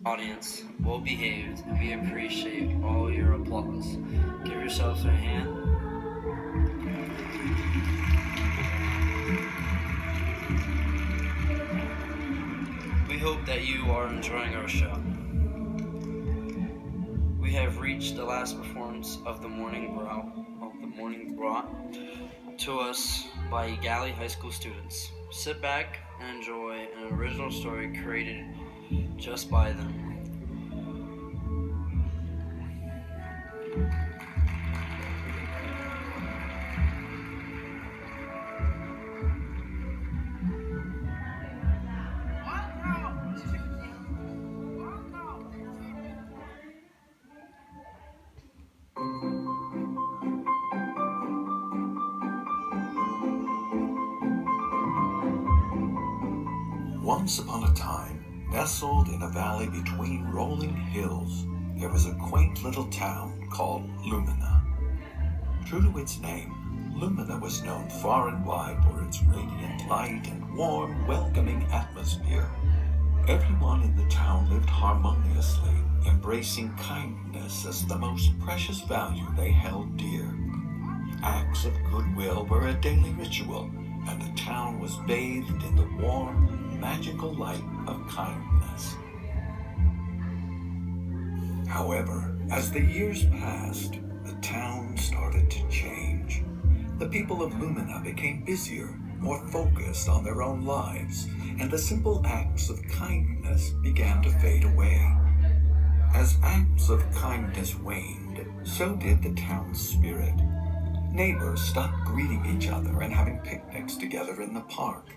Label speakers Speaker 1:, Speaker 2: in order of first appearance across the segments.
Speaker 1: audience, well behaved, and we appreciate all your applause. Give yourselves a hand. We hope that you are enjoying our show. We have reached the last performance of the morning brought to us by Egali High School students. Sit back and enjoy an original story created just by them.
Speaker 2: Once upon a time, nestled in a valley between rolling hills, there was a quaint little town called Lumina. True to its name, Lumina was known far and wide for its radiant light and warm, welcoming atmosphere. Everyone in the town lived harmoniously, embracing kindness as the most precious value they held dear. Acts of goodwill were a daily ritual, and the town was bathed in the warm, magical light of kindness. However, as the years passed, the town started to change. The people of Lumina became busier, more focused on their own lives, and the simple acts of kindness began to fade away. As acts of kindness waned, so did the town's spirit. Neighbors stopped greeting each other and having picnics together in the park,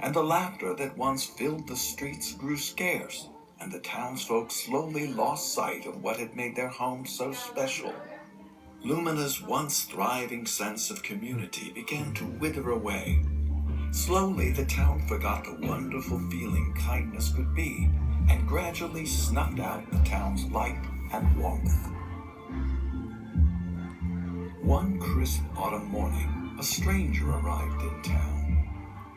Speaker 2: and the laughter that once filled the streets grew scarce, and the townsfolk slowly lost sight of what had made their homes so special. Lumina's once thriving sense of community began to wither away. Slowly, the town forgot the wonderful feeling kindness could be, and gradually snuffed out the town's light and warmth. One crisp autumn morning, a stranger arrived in town.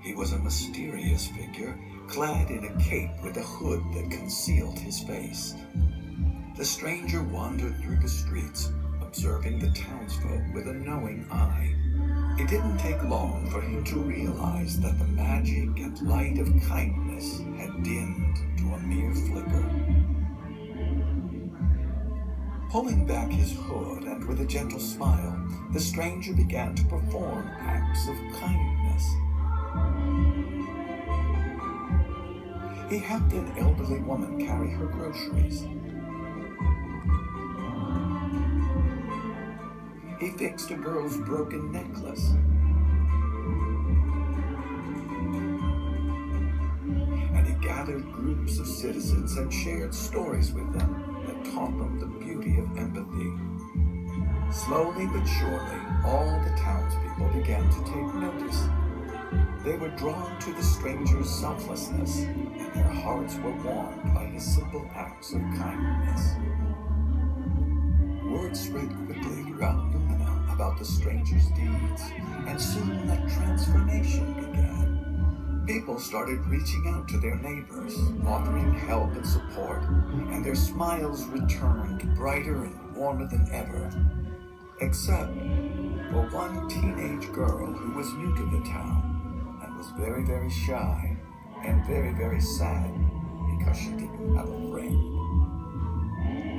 Speaker 2: He was a mysterious figure, clad in a cape with a hood that concealed his face. The stranger wandered through the streets, observing the townsfolk with a knowing eye. It didn't take long for him to realize that the magic and light of kindness had dimmed to a mere flicker. Pulling back his hood and with a gentle smile, the stranger began to perform acts of kindness. He helped an elderly woman carry her groceries. He fixed a girl's broken necklace. And he gathered groups of citizens and shared stories with them that taught them the beauty of empathy. Slowly but surely, all the townspeople began to take notice. They were drawn to the stranger's selflessness, and their hearts were warmed by his simple acts of kindness. Word spread quickly throughout Lumina about the stranger's deeds, and soon a transformation began. People started reaching out to their neighbors, offering help and support, and their smiles returned brighter and warmer than ever. Except for one teenage girl who was new to the town, was very, very shy and very, very sad because she didn't have a friend.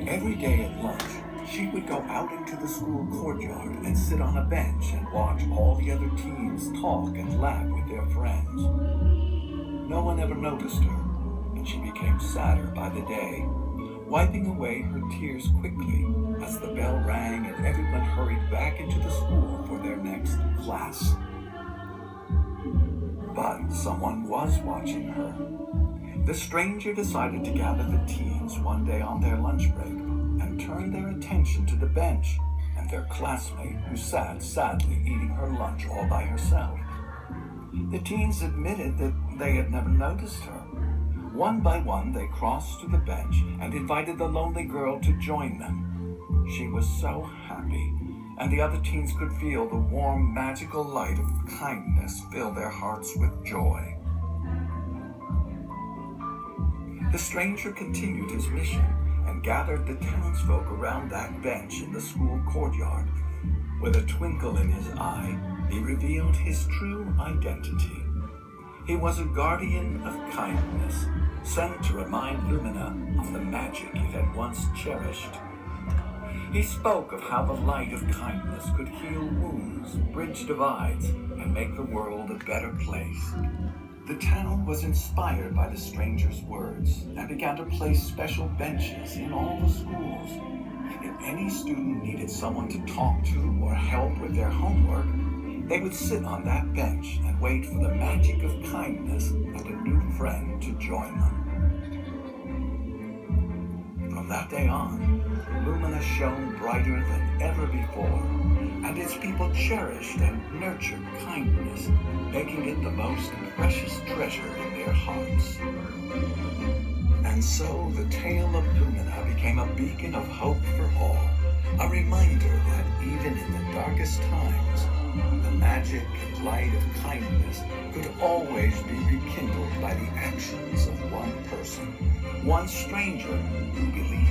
Speaker 2: Every day at lunch, she would go out into the school courtyard and sit on a bench and watch all the other teens talk and laugh with their friends. No one ever noticed her, and she became sadder by the day, wiping away her tears quickly as the bell rang and everyone hurried back into the school for their next class. But someone was watching her. The stranger decided to gather the teens one day on their lunch break and turn their attention to the bench and their classmate who sat sadly eating her lunch all by herself. The teens admitted that they had never noticed her. One by one, they crossed to the bench and invited the lonely girl to join them. She was so happy, and the other teens could feel the warm, magical light of kindness fill their hearts with joy. The stranger continued his mission and gathered the townsfolk around that bench in the school courtyard. With a twinkle in his eye, he revealed his true identity. He was a guardian of kindness, sent to remind Lumina of the magic it had once cherished. He spoke of how the light of kindness could heal wounds, bridge divides, and make the world a better place. The town was inspired by the stranger's words and began to place special benches in all the schools. If any student needed someone to talk to or help with their homework, they would sit on that bench and wait for the magic of kindness and a new friend to join them. From that day on, Lumina shone brighter than ever before, and its people cherished and nurtured kindness, making it the most precious treasure in their hearts. And so the tale of Lumina became a beacon of hope for all, a reminder that even in the darkest times, the magic and light of kindness could always be rekindled by the actions of one person, one stranger who believed